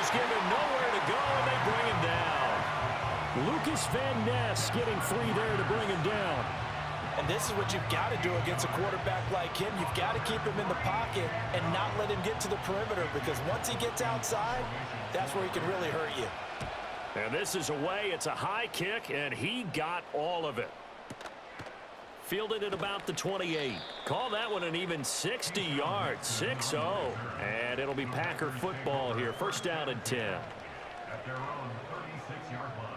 is given nowhere to go, and they bring him down. Lucas Van Ness getting free there to bring him down. And this is what you've got to do against a quarterback like him. You've got to keep him in the pocket and not let him get to the perimeter, because once he gets outside, that's where he can really hurt you. And this is away. It's a high kick, and he got all of it. Fielded at about the 28. Call that one an even 60 yards, 6-0. And it'll be Packer football here. First down and 10. At their own 36-yard line.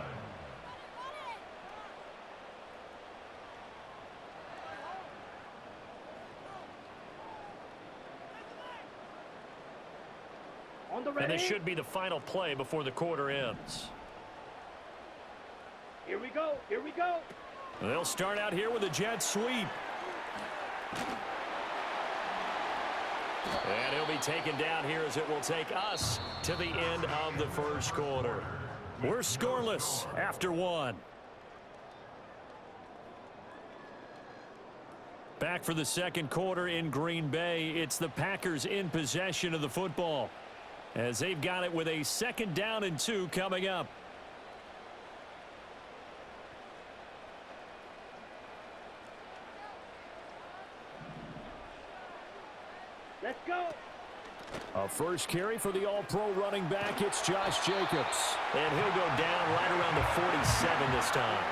And this should be the final play before the quarter ends. Here we go. Here we go. They'll start out here with a jet sweep. And he'll be taken down here as it will take us to the end of the first quarter. We're scoreless after one. Back for the second quarter in Green Bay. It's the Packers in possession of the football, as they've got it with a 2nd down and 2 coming up. Let's go. A first carry for the all-pro running back. It's Josh Jacobs. And he'll go down right around the 47 this time.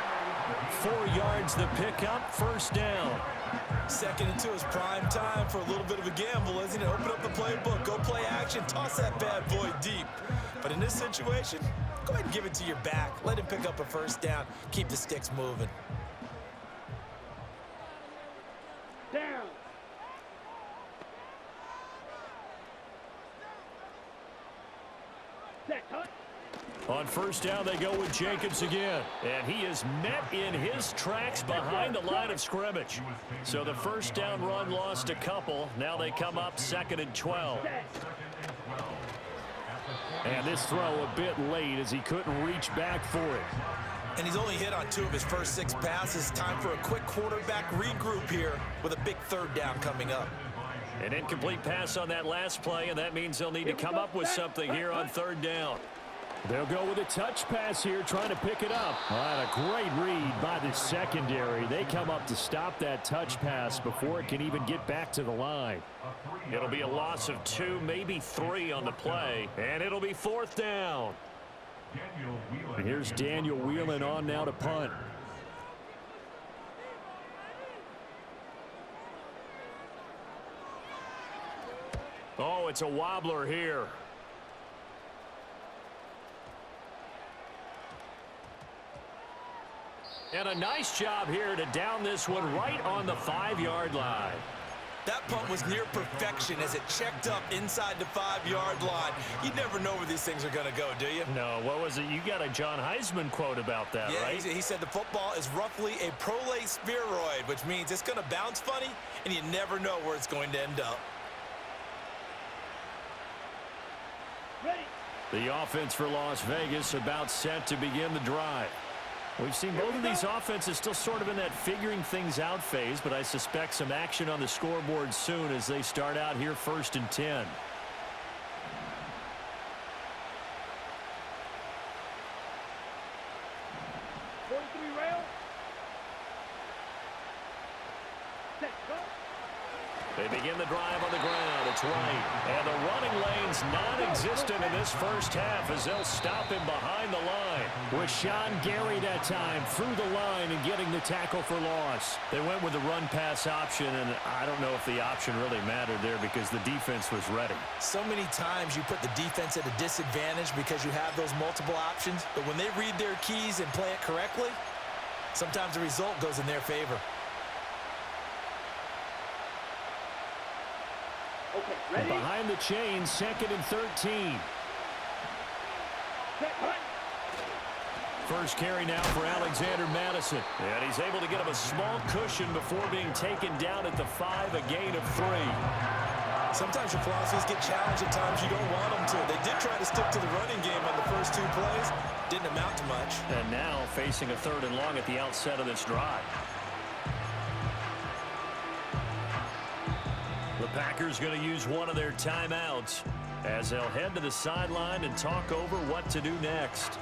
4 yards the pickup, first down. 2nd and 2 is prime time for a little bit of a gamble, isn't it? Open up the playbook, go play action, toss that bad boy deep. But in this situation, go ahead and give it to your back. Let him pick up a first down. Keep the sticks moving. Down. Set, cut. On first down, they go with Jacobs again. And he is met in his tracks behind the line of scrimmage. So the first down run lost a couple. Now they come up 2nd and 12. And this throw a bit late as he couldn't reach back for it. And he's only hit on 2 of his first 6 passes. Time for a quick quarterback regroup here with a big 3rd down coming up. An incomplete pass on that last play, and that means they'll need to come up with something here on 3rd down. They'll go with a touch pass here, trying to pick it up. A great read by the secondary. They come up to stop that touch pass before it can even get back to the line. It'll be a loss of 2, maybe 3 on the play, and it'll be 4th down. And here's Daniel Whelan on now to punt. Oh, it's a wobbler here. And a nice job here to down this one right on the 5-yard line. That punt was near perfection as it checked up inside the 5-yard line. You never know where these things are going to go, do you? No, what was it? You got a John Heisman quote about that, yeah, right? He said the football is roughly a prolate spheroid, which means it's going to bounce funny, and you never know where it's going to end up. Ready. The offense for Las Vegas about set to begin the drive. We've seen both of these offenses still sort of in that figuring things out phase, but I suspect some action on the scoreboard soon as they start out here 1st and 10. They begin the drive on the ground. It's right. And the running lane's non-existent in this first half as they'll stop him behind the line. Rashawn Gary that time through the line and getting the tackle for loss. They went with the run-pass option, and I don't know if the option really mattered there because the defense was ready. So many times you put the defense at a disadvantage because you have those multiple options, but when they read their keys and play it correctly, sometimes the result goes in their favor. Okay, ready? Behind the chain, 2nd and 13. First carry now for Alexander Madison. And he's able to get him a small cushion before being taken down at the 5, a gain of 3. Sometimes your philosophies get challenged at times you don't want them to. They did try to stick to the running game on the first 2 plays. Didn't amount to much. And now facing a 3rd and long at the outset of this drive. The Packers going to use one of their timeouts as they'll head to the sideline and talk over what to do next.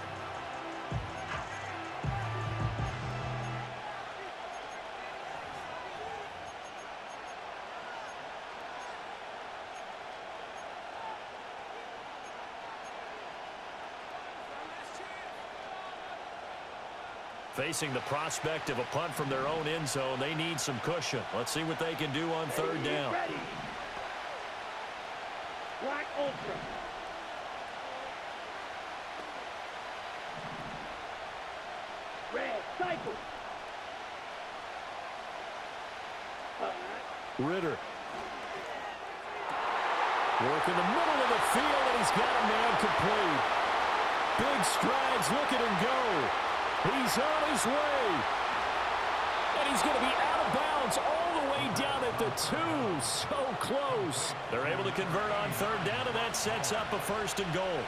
Facing the prospect of a punt from their own end zone, they need some cushion. Let's see what they can do on third down. Ready. Black Ultra. Red Cycle. Ritter. Work in the middle of the field, and he's got a man complete. Big strides, look at him go. He's on his way. And he's going to be out of bounds all the way down at the 2. So close. They're able to convert on third down, and that sets up a 1st and goal.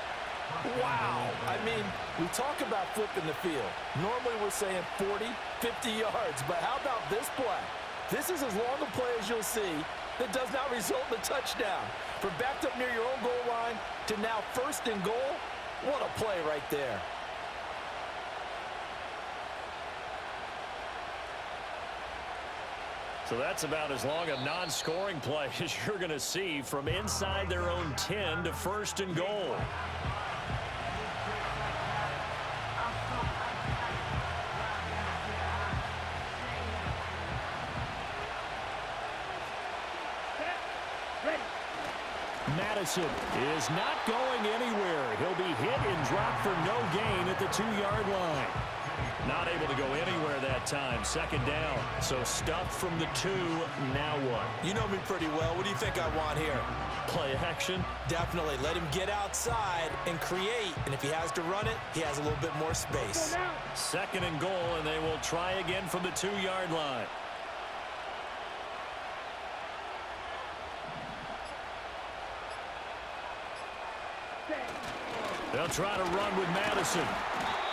Wow. I mean, we talk about flipping the field. Normally we're saying 40, 50 yards. But how about this play? This is as long a play as you'll see that does not result in a touchdown. From backed up near your own goal line to now 1st and goal, what a play right there. So that's about as long a non-scoring play as you're going to see from inside their own 10 to 1st and goal. Madison is not going anywhere. He'll be hit and dropped for no gain at the 2-yard line. Not able to go anywhere that time. 2nd down. So stuffed from the 2. Now what? You know me pretty well. What do you think I want here? Play action? Definitely. Let him get outside and create. And if he has to run it, he has a little bit more space. 2nd and goal, and they will try again from the 2-yard line. They'll try to run with Madison.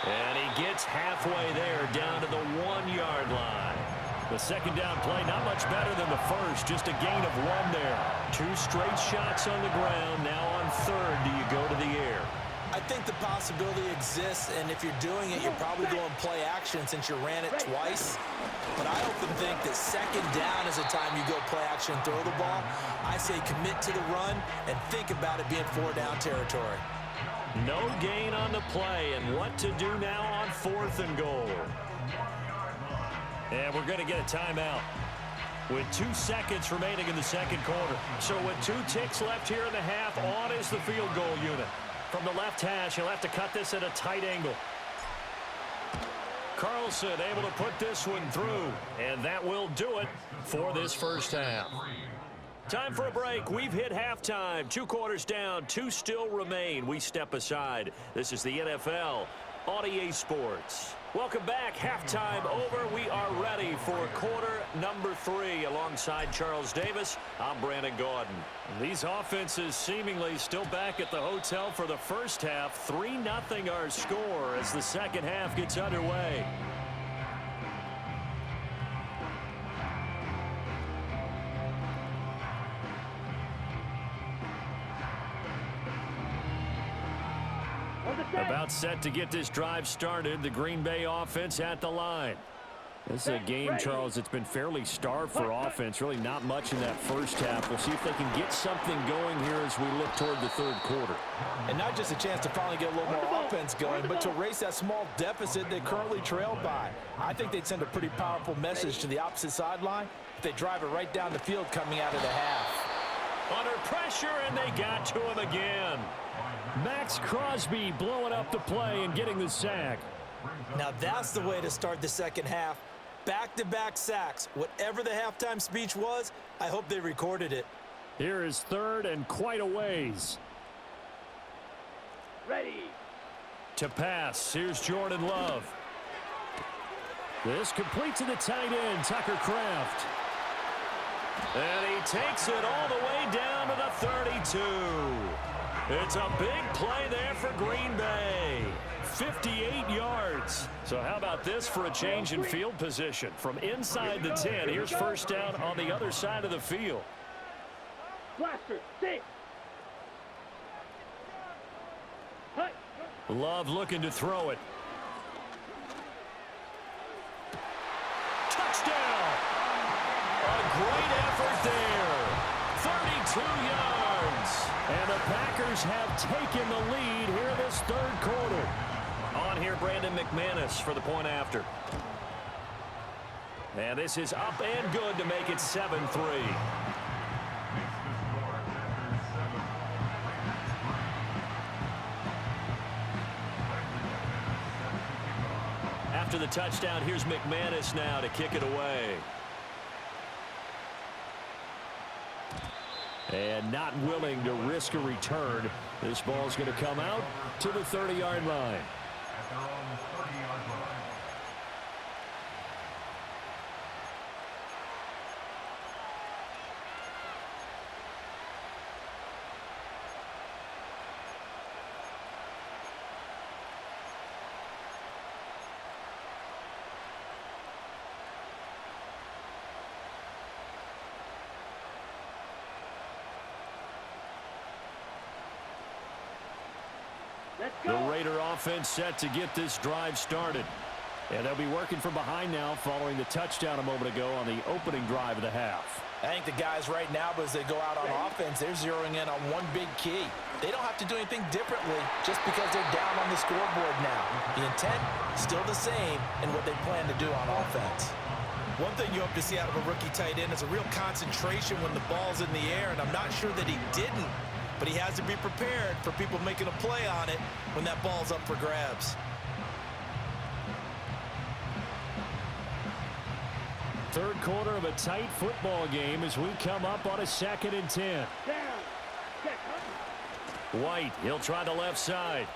And he gets halfway there down to the 1-yard line. The 2nd down play, not much better than the first, just a gain of 1 there. 2 straight shots on the ground. Now on 3rd, do you go to the air? I think the possibility exists, and if you're doing it, you're probably going play action since you ran it twice. But I often think that 2nd down is the time you go play action and throw the ball. I say commit to the run and think about it being 4-down territory. No gain on the play, and what to do now on 4th and goal. And we're going to get a timeout with 2 seconds remaining in the 2nd quarter. So with 2 ticks left here in the half, on is the field goal unit. From the left hash, he'll have to cut this at a tight angle. Carlson able to put this one through, and that will do it for this first half. Time for a break. We've hit halftime. 2 quarters down, 2 still remain. We step aside. This is the NFL on EA Sports. Welcome back. Halftime over. We are ready for quarter number 3. Alongside Charles Davis, I'm Brandon Gaudin. These offenses seemingly still back at the hotel for the first half. 3-0 our score as the second half gets underway. About set to get this drive started. The Green Bay offense at the line. This is a game, Charles, that's been fairly starved for offense. Really not much in that first half. We'll see if they can get something going here as we look toward the 3rd quarter. And not just a chance to finally get a little more offense going, but to erase that small deficit they currently trailed by. I think they'd send a pretty powerful message to the opposite sideline if they drive it right down the field coming out of the half. Under pressure, and they got to him again. Max Crosby blowing up the play and getting the sack. Now that's the way to start the second half. Back-to-back sacks. Whatever the halftime speech was, I hope they recorded it. Here is 3rd and quite a ways. Ready. To pass. Here's Jordan Love. This complete to the tight end, Tucker Kraft. And he takes it all the way down to the 32. It's a big play there for Green Bay. 58 yards. So how about this for a change in field position? From inside the 10, here's first down on the other side of the field. Blaster, 6. Hut. Love looking to throw it. Touchdown! A great effort there. 32 yards. And the Packers have taken the lead here in this third quarter. On here, Brandon McManus for the point after. And this is up and good to make it 7-3. After the touchdown, here's McManus now to kick it away. And not willing to risk a return. This ball's going to come out to the 30-yard line. At their own 30-yard line. Let's The go. Raider offense set to get this drive started. And they'll be working from behind now following the touchdown a moment ago on the opening drive of the half. I think the guys right now, as they go out on offense, they're zeroing in on one big key. They don't have to do anything differently just because they're down on the scoreboard now. The intent, still the same in what they plan to do on offense. One thing you hope to see out of a rookie tight end is a real concentration when the ball's in the air, and I'm not sure that he didn't, but he has to be prepared for people making a play on it when that ball's up for grabs. Third quarter of a tight football game as we come up on a 2nd and 10. Down. Check. Hut. White, he'll try the left side.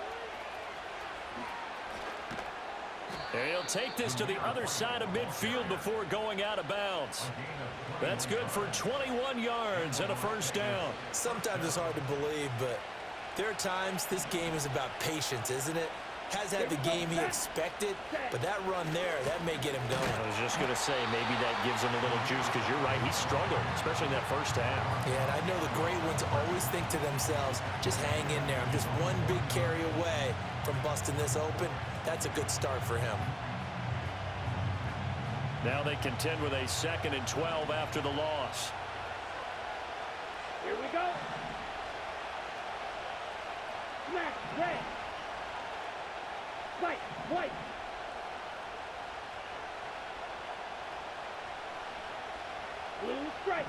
And he'll take this to the other side of midfield before going out of bounds. That's good for 21 yards and a first down. Sometimes it's hard to believe, but there are times this game is about patience, isn't it? Has had the game he expected, but that run there, that may get him going. I was just going to say, maybe that gives him a little juice because you're right, he struggled, especially in that first half. Yeah, and I know the great ones always think to themselves, just hang in there. I'm just one big carry away from busting this open. That's a good start for him. Now they contend with a 2nd and 12 after the loss. Here we go. Smack. Red. Fight. White. Blue stripe.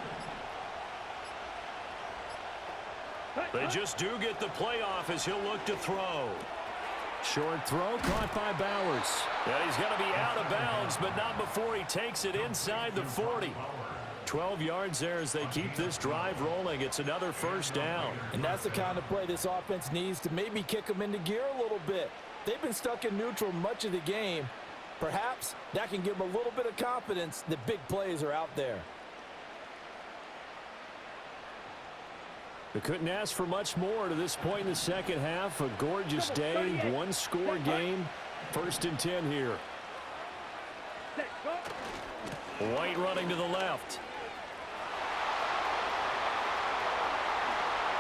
Hut. They Hut. just do get the playoff as he'll look to throw. Short throw caught by Bowers. And he's going to be out of bounds, but not before he takes it inside the 40. 12 yards there as they keep this drive rolling. It's another first down. And that's the kind of play this offense needs to maybe kick them into gear a little bit. They've been stuck in neutral much of the game. Perhaps that can give them a little bit of confidence that big plays are out there. They couldn't ask for much more to this point in the second half. A gorgeous day, one-score game. 1st and 10 here. Set. Go. White running to the left.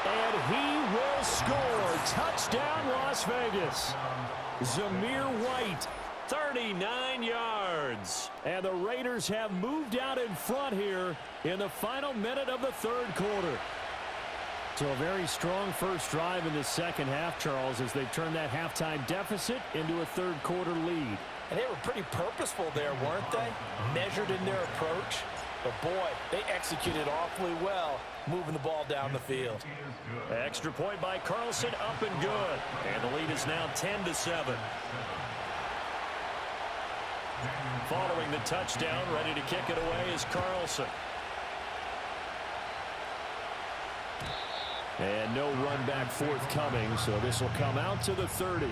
And he will score. Touchdown, Las Vegas. Zamir White, 39 yards. And the Raiders have moved out in front here in the final minute of the third quarter. So a very strong first drive in the second half, Charles, as they've turned that halftime deficit into a third quarter lead. And they were pretty purposeful there, weren't they? Measured in their approach. But boy, they executed awfully well, moving the ball down the field. Extra point by Carlson, up and good. And the lead is now 10-7. Following the touchdown, ready to kick it away is Carlson. And no run back forthcoming, so this will come out to the 30.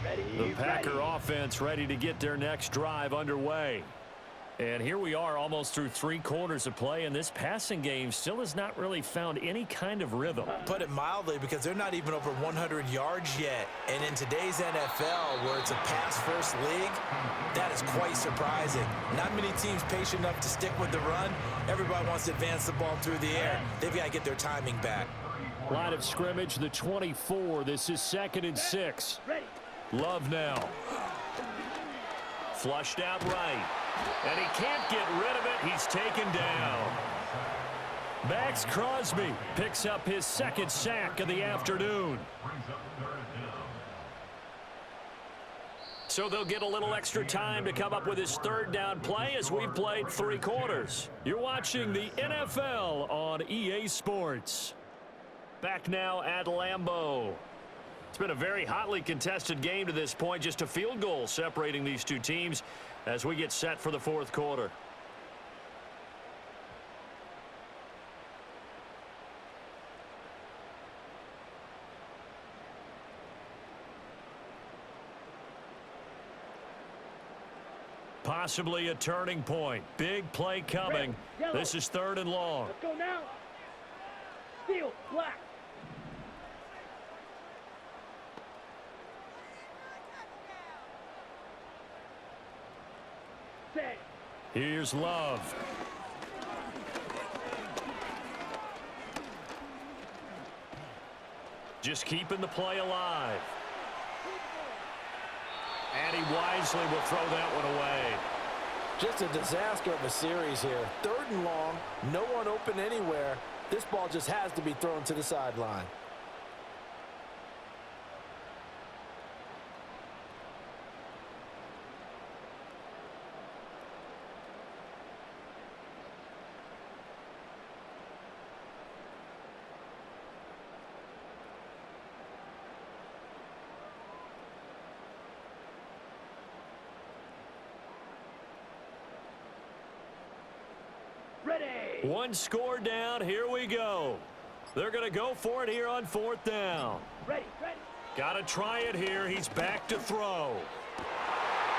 Ready. The Packer offense ready to get their next drive underway. And here we are almost through 3 quarters of play, and this passing game still has not really found any kind of rhythm. Put it mildly, because they're not even over 100 yards yet. And in today's NFL, where it's a pass-first league, that is quite surprising. Not many teams patient enough to stick with the run. Everybody wants to advance the ball through the air. They've got to get their timing back. Line of scrimmage, the 24. This is 2nd and 6. Love now. Flushed out right. And he can't get rid of it. He's taken down. Max Crosby picks up his 2nd sack of the afternoon. So they'll get a little extra time to come up with his 3rd down play as we've played 3 quarters. You're watching the NFL on EA Sports. Back now at Lambeau. It's been a very hotly contested game to this point. Just a field goal separating these two teams as we get set for the 4th quarter. Possibly a turning point. Big play coming. This is 3rd and long. Let's go now. Field, black. Set. Here's Love. Just keeping the play alive. And he wisely will throw that one away. Just a disaster of a series here. 3rd and long, no one open anywhere. This ball just has to be thrown to the sideline. Ready. 1 score down. Here we go. They're going to go for it here on 4th down. Ready, ready. Got to try it here. He's back to throw.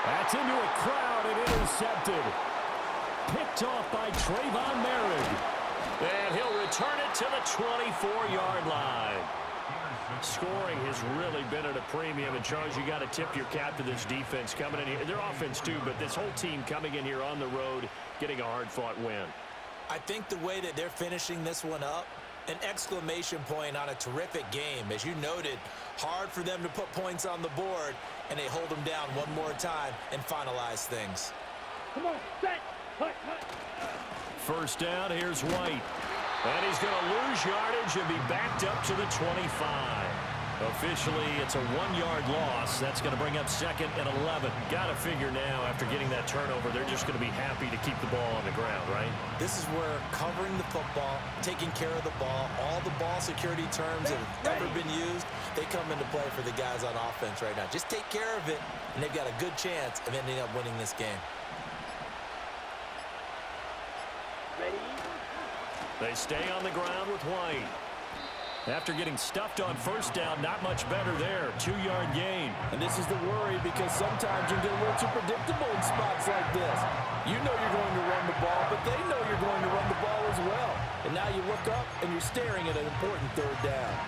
That's into a crowd and intercepted. Picked off by Trayvon Merrick. And he'll return it to the 24-yard line. Scoring has really been at a premium. And, Charles, you got to tip your cap to this defense coming in here. Their offense, too, but this whole team coming in here on the road, getting a hard-fought win. I think the way that they're finishing this one up, an exclamation point on a terrific game. As you noted, hard for them to put points on the board, and they hold them down one more time and finalize things. Come on, set. Hut, hut. 1st down, here's White. And he's going to lose yardage and be backed up to the 25. Officially, it's a 1-yard loss. That's going to bring up 2nd and 11. Got to figure now, after getting that turnover, they're just going to be happy to keep the ball on the ground, right? This is where covering the football, taking care of the ball, all the ball security terms that have ever been used, they come into play for the guys on offense right now. Just take care of it, and they've got a good chance of ending up winning this game. Ready. They stay on the ground with White. After getting stuffed on 1st down, not much better there. 2-yard gain. And this is the worry, because sometimes you get a little too predictable in spots like this. You know you're going to run the ball, but they know you're going to run the ball as well. And now you look up and you're staring at an important 3rd down.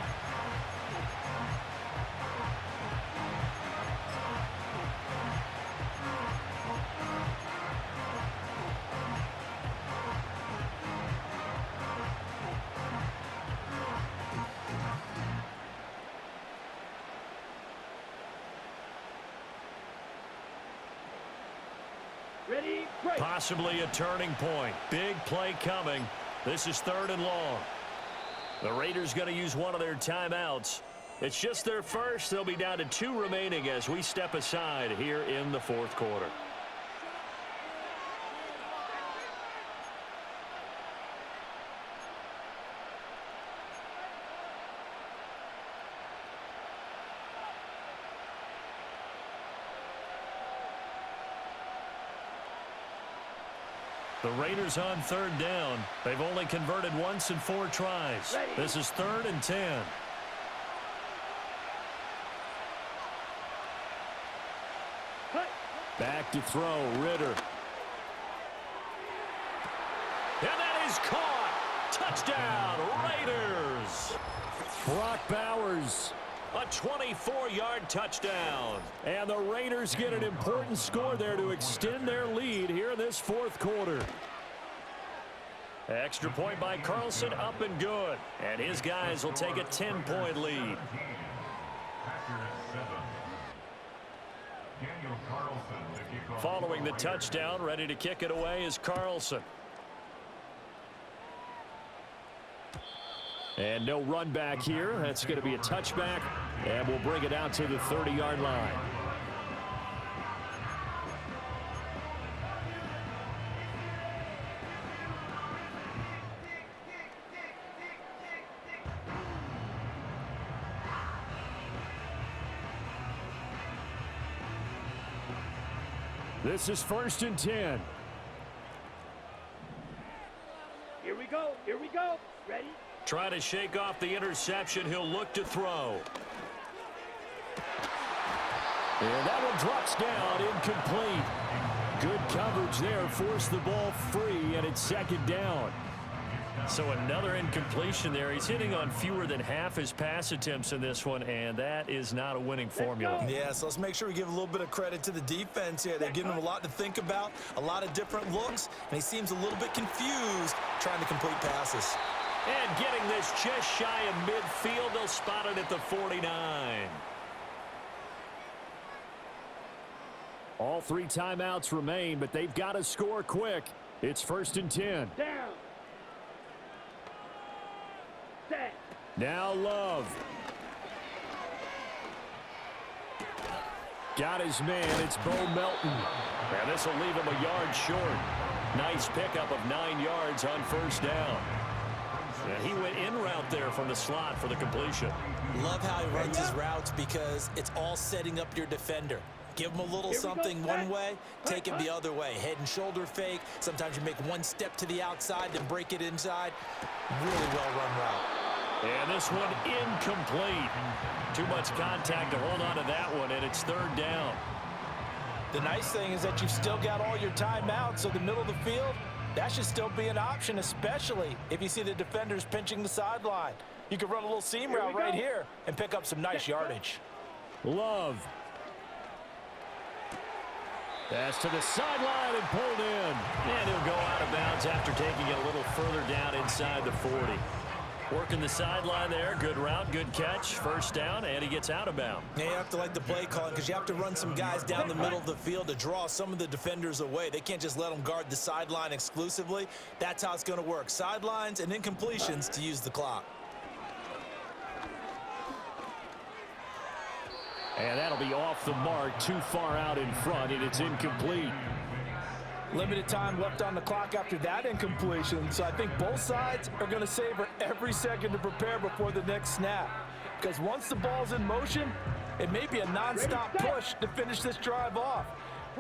Ready, break. Possibly a turning point. Big play coming. This is 3rd and long. The Raiders going to use one of their timeouts. It's just their first. They'll be down to 2 remaining as we step aside here in the 4th quarter. The Raiders on 3rd down. They've only converted once in 4 tries. Ready. This is 3rd and 10. Hut. Back to throw, Ritter. is caught. Touchdown, Raiders. Brock Bowers. A 24-yard touchdown. And the Raiders get an important score there to extend their lead here in this fourth quarter. Extra point by Carlson, up and good. And his guys will take a 10-point lead. Following the touchdown, ready to kick it away is Carlson. And no run back here. That's going to be a touchback, and we'll bring it out to the 30-yard line. This is 1st and 10. Here we go. Here we go. Ready? Try to shake off the interception. He'll look to throw. And that one drops down, incomplete. Good coverage there, forced the ball free, and it's 2nd down. So another incompletion there. He's hitting on fewer than half his pass attempts in this one, and that is not a winning formula. Yeah, so let's make sure we give a little bit of credit to the defense here. They're giving him a lot to think about, a lot of different looks, and he seems a little bit confused trying to complete passes. And getting this just shy of midfield, they'll spot it at the 49. All 3 timeouts remain, but they've got to score quick. It's 1st and 10. Down. Set. Now Love. Got his man. It's Bo Melton. And this will leave him a yard short. Nice pickup of 9 yards on 1st down. And he went in route there from the slot for the completion. Love how he runs his routes because it's all setting up your defender. Give him a little something one way, take it the other way. Head and shoulder fake. Sometimes you make one step to the outside, then break it inside. Really well-run route. And this one incomplete. Too much contact to hold on to that one, and it's 3rd down. The nice thing is that you've still got all your timeouts, so the middle of the field, that should still be an option, especially if you see the defenders pinching the sideline. You can run a little seam route right here and pick up some nice yardage. Love. Pass to the sideline and pulled in. And he'll go out of bounds after taking it a little further down inside the 40. Working the sideline there. Good route, good catch. 1st down, and he gets out of bounds. Yeah, you have to like the play calling because you have to run some guys down the middle of the field to draw some of the defenders away. They can't just let them guard the sideline exclusively. That's how it's going to work. Sidelines and incompletions to use the clock. And that'll be off the mark, too far out in front, and it's incomplete. Limited time left on the clock after that incompletion, so I think both sides are going to savor every second to prepare before the next snap. Because once the ball's in motion, it may be a nonstop push to finish this drive off.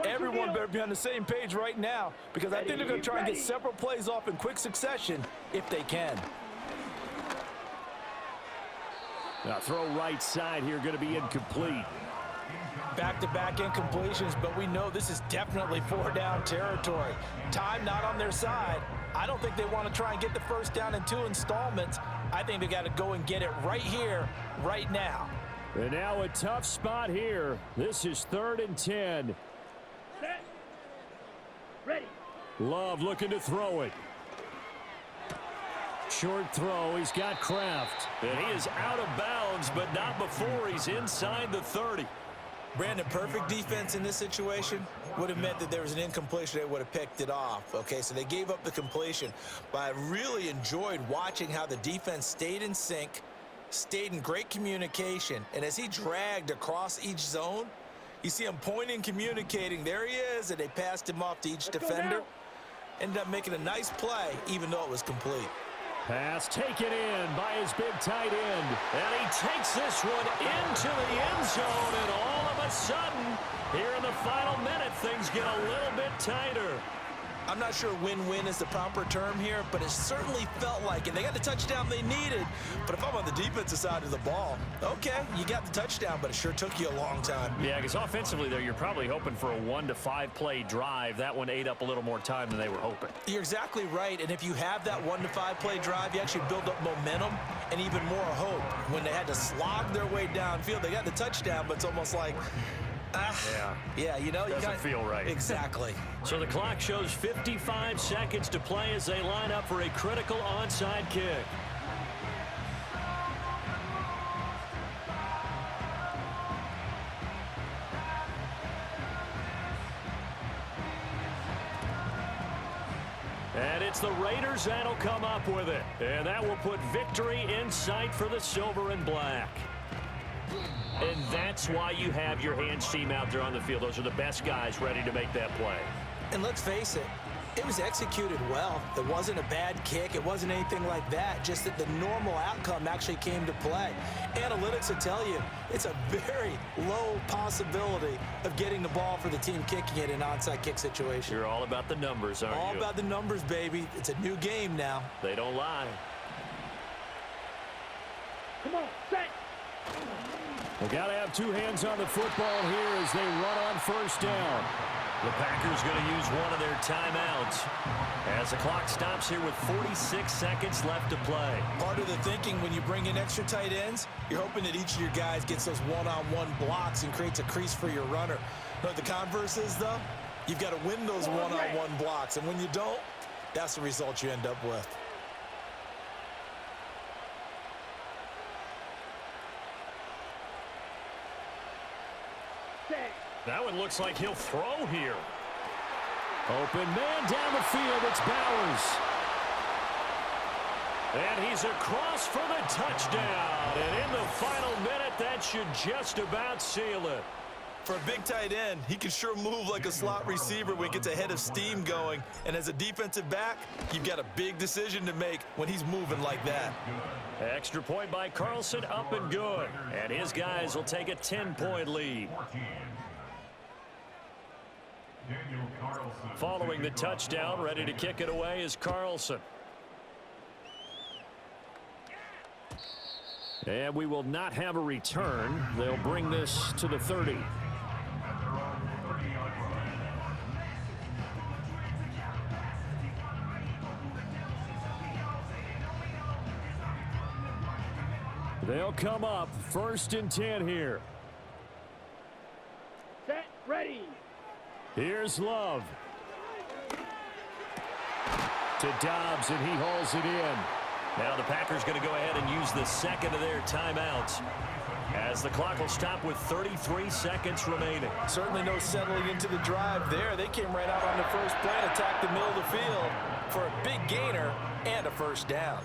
Everyone better be on the same page right now, because I think they're going to try and get several plays off in quick succession if they can. Now throw right side here, going to be incomplete. Back-to-back incompletions, but we know this is definitely 4-down territory. Time not on their side. I don't think they want to try and get the 1st down in 2 installments. I think they got to go and get it right here, right now. And now a tough spot here. This is 3rd and 10. Set. Ready. Love looking to throw it. Short throw. He's got Kraft. And he is out of bounds, but not before he's inside the 30. Brandon, perfect defense in this situation would have meant that there was an incompletion. They would have picked it off. Okay, so they gave up the completion. But I really enjoyed watching how the defense stayed in sync, stayed in great communication. And as he dragged across each zone, you see him pointing, communicating. There he is, and they passed him off to each defender. Ended up making a nice play, even though it was complete. Pass taken in by his big tight end. And he takes this one into the end zone, and all of a sudden, here in the final minute, things get a little bit tighter. I'm not sure win-win is the proper term here, but it certainly felt like it. They got the touchdown they needed, but if I'm on the defensive side of the ball, okay, you got the touchdown, but it sure took you a long time. Yeah, because offensively, though, you're probably hoping for a 1 to 5 play drive. That one ate up a little more time than they were hoping. You're exactly right, and if you have that 1 to 5 play drive, you actually build up momentum and even more hope. When they had to slog their way downfield, they got the touchdown, but it's almost like, yeah, you know, doesn't feel right. Exactly. So the clock shows 55 seconds to play as they line up for a critical onside kick. And it's the Raiders that'll come up with it. And that will put victory in sight for the silver and black. And that's why you have your hands team out there on the field. Those are the best guys ready to make that play. And let's face it, it was executed well. It wasn't a bad kick. It wasn't anything like that. Just that the normal outcome actually came to play. Analytics will tell you it's a very low possibility of getting the ball for the team kicking it in an onside kick situation. You're all about the numbers, aren't you? All about the numbers, baby. It's a new game now. They don't lie. Come on, set. We got to have two hands on the football here as they run on first down. The Packers going to use one of their timeouts as the clock stops here with 46 seconds left to play. Part of the thinking when you bring in extra tight ends, you're hoping that each of your guys gets those one-on-one blocks and creates a crease for your runner. But the converse is, though, you've got to win those one-on-one blocks. And when you don't, that's the result you end up with. That one looks like he'll throw here. Open man down the field. It's Bowers. And he's across for the touchdown. And in the final minute, that should just about seal it. For a big tight end, he can sure move like a slot receiver when he gets a head of steam going. And as a defensive back, you've got a big decision to make when he's moving like that. Extra point by Carlson, up and good. And his guys will take a 10-point lead. Following the touchdown, ready to kick it away is Carlson. And we will not have a return. They'll bring this to the 30. They'll come up 1st and 10 here. Set, ready. Here's Love. To Dobbs, and he hauls it in. Now the Packers going to go ahead and use the second of their timeouts as the clock will stop with 33 seconds remaining. Certainly no settling into the drive there. They came right out on the first play and attacked the middle of the field for a big gainer and a first down.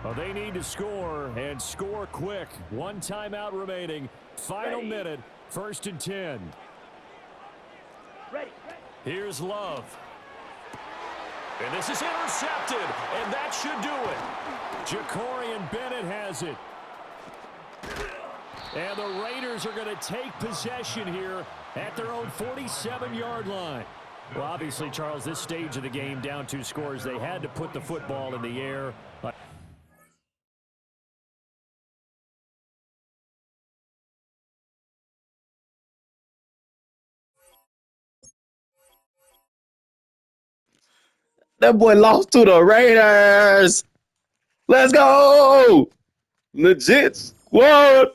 Well, they need to score, and score quick. One timeout remaining. Final minute, 1st and 10. Ready. Here's Love. And this is intercepted, and that should do it. Jacorian Bennett has it. And the Raiders are going to take possession here at their own 47-yard line. Well, obviously, Charles, this stage of the game, down 2 scores, they had to put the football in the air. That boy lost to the Raiders. Let's go. Legit squad.